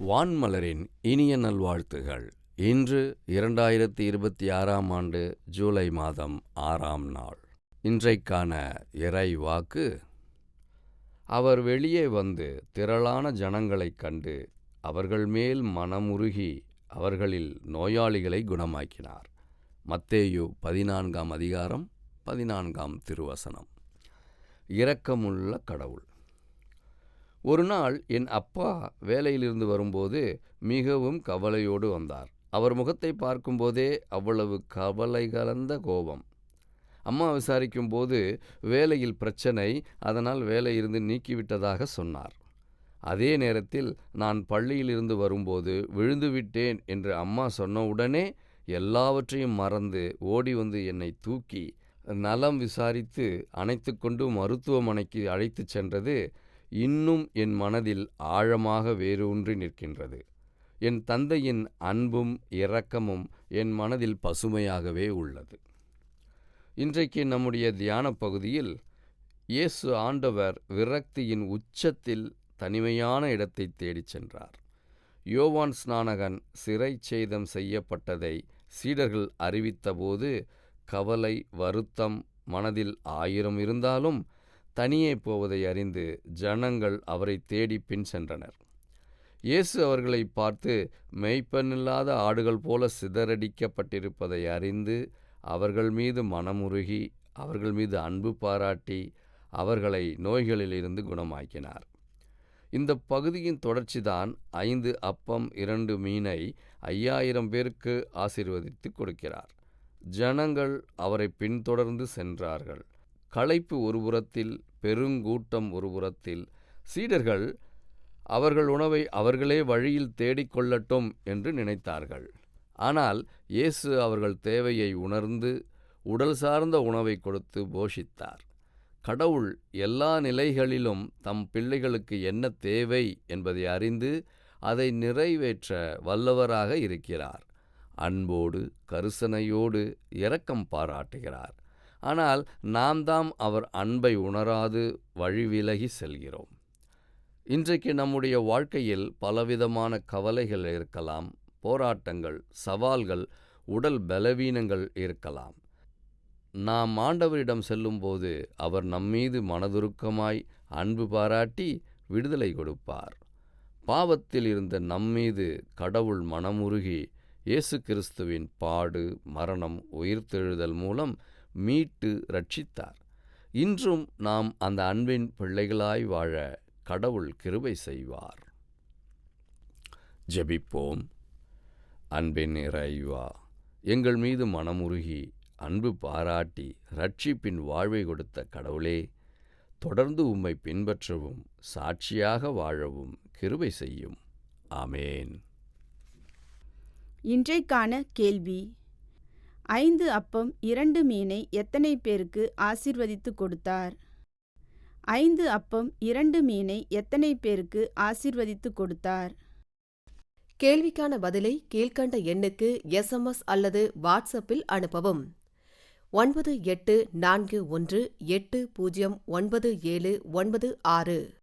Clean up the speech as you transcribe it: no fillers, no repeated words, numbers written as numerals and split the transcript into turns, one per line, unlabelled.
வான்மலரின் இனிய நல்வாழ்த்துகள். இன்று 2026ஆம் ஆண்டு ஜூலை மாதம் 6ஆம் நாள். இன்றைக்கான இறை வாக்கு: அவர் வெளியே வந்து திரளான ஜனங்களைக் கண்டு அவர்கள் மேல் மனமுருகி அவர்களில் நோயாளிகளை குணமாக்கினார். மத்தேயு 14ஆம் அதிகாரம் 14ஆம் திருவசனம். இரக்கமுள்ள கடவுள். ஒரு நாள் என் அப்பா வேலையிலிருந்து வரும்போது மிகவும் கவலையோடு வந்தார். அவர் முகத்தை பார்க்கும்போதே அவ்வளவு கவலை கலந்த கோபம். அம்மா விசாரிக்கும் போது வேலையில் பிரச்சனை, அதனால் வேலையிலிருந்து நீக்கிவிட்டதாக சொன்னார். அதே நேரத்தில் நான் பள்ளியிலிருந்து வரும்போது விழுந்துவிட்டேன் என்று அம்மா சொன்னவுடனே எல்லாவற்றையும் மறந்து ஓடி வந்து என்னை தூக்கி நலம் விசாரித்து அணைத்து கொண்டு மருத்துவமனைக்கு அழைத்து சென்றது இன்னும் என் மனதில் ஆழமாக வேரூன்றி நிற்கின்றது. என் தந்தையின் அன்பும் இரக்கமும் என் மனதில் பசுமையாகவே உள்ளது. இன்றைக்கு நம்முடைய தியான பகுதியில் இயேசு ஆண்டவர் விரக்தியின் உச்சத்தில் தனிமையான இடத்தை தேடிச் சென்றார். யோவான் ஸ்நானகன் சிறை சேதம் செய்யப்பட்டதை சீடர்கள் அறிவித்தபோது கவலை, வருத்தம் மனதில் 1000 இருந்தாலும் தனியே போவதை அறிந்து ஜனங்கள் அவரை தேடி பின் சென்றனர். இயேசு அவர்களை பார்த்து மேய்ப்பனில்லாத ஆடுகள் போல சிதறடிக்கப்பட்டிருப்பதை அறிந்து அவர்கள் மீது மனமுருகி அவர்கள் மீது அன்பு பாராட்டி அவர்களை நோய்களிலிருந்து குணமாக்கினார். இந்த பகுதியின் தொடர்ச்சிதான் 5 அப்பம் 2 மீனை 5000 பேருக்கு ஆசீர்வதித்து கொடுக்கிறார். ஜனங்கள் அவரை பின்தொடர்ந்து சென்றார்கள். களைப்பு ஒரு புறத்தில், பெருங்கூட்டம் ஒரு புறத்தில். சீடர்கள் அவர்கள் உணவை அவர்களே வழியில் தேடிக்கொள்ளட்டும் என்று நினைத்தார்கள். ஆனால் இயேசு அவர்கள் தேவையை உணர்ந்து உடல் சார்ந்த உணவை கொடுத்து போஷித்தார். கடவுள் எல்லா நிலைகளிலும் தம் பிள்ளைகளுக்கு என்ன தேவை என்பதை அறிந்து அதை நிறைவேற்ற வல்லவராக இருக்கிறார். அன்போடு கருசனையோடு இரக்கம் பாராட்டுகிறார். ஆனால் நாம் தாம் அவர் அன்பை உணராது வழிவிலகி செல்கிறோம். இன்றைக்கு நம்முடைய வாழ்க்கையில் பலவிதமான கவலைகள் இருக்கலாம், போராட்டங்கள், சவால்கள், உடல் பலவீனங்கள் இருக்கலாம். நாம் ஆண்டவரிடம் செல்லும்போது அவர் நம்மீது மனதுருக்கமாய் அன்பு பாராட்டி விடுதலை கொடுப்பார். பாவத்தில் இருந்த நம்மீது கடவுள் மனமுருகி இயேசு கிறிஸ்துவின் பாடு, மரணம், உயிர்த்தெழுதல் மூலம் மீட்டு ரட்சித்தார். இன்றும் நாம் அந்த அன்பின் பிள்ளைகளாய் வாழ கடவுள் கிருபை செய்வார். ஜெபிப்போம். அன்பின் இறைவா, எங்கள் மீது மனமுருகி அன்பு பாராட்டி ரட்சிப்பின் வாழ்வை கொடுத்த கடவுளே, தொடர்ந்து உம்மை பின்பற்றவும் சாட்சியாக வாழவும் கிருபை செய்யும். ஆமேன்.
இன்றைக்கான கேள்வி: 5 அப்பம் 2 மீனை எத்தனை பேருக்கு ஆசீர்வதித்து கொடுத்தார்? 5 அப்பம் 2 மீனை எத்தனை பேருக்கு ஆசீர்வதித்து கொடுத்தார்?
கேள்விக்கான பதிலை கீழ்க்கண்ட எண்ணுக்கு SMS அல்லது வாட்ஸ்அப்பில் அனுப்பவும். 9841809796.